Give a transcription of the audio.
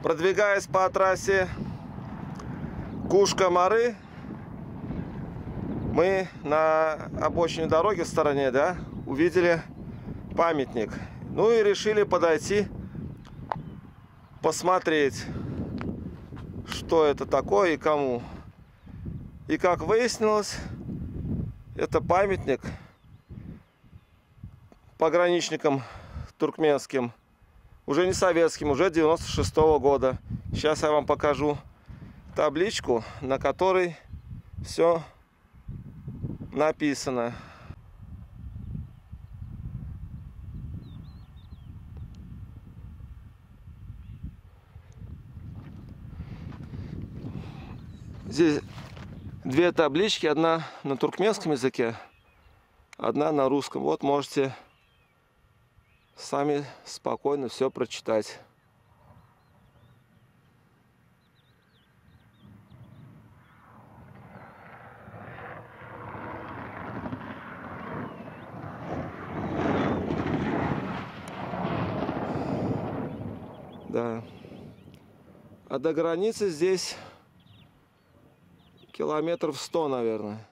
Продвигаясь по трассе Кушка-Мары, мы на обочине дороги в стороне, да, увидели памятник. Ну и решили подойти, посмотреть, что это такое и кому. И как выяснилось, это памятник пограничникам туркменским, уже не советским, уже 96-го года. Сейчас я вам покажу табличку, на которой все написано. Здесь две таблички, одна на туркменском языке, одна на русском. Вот можете сами спокойно все прочитать. Да. А до границы здесь километров 100, наверное.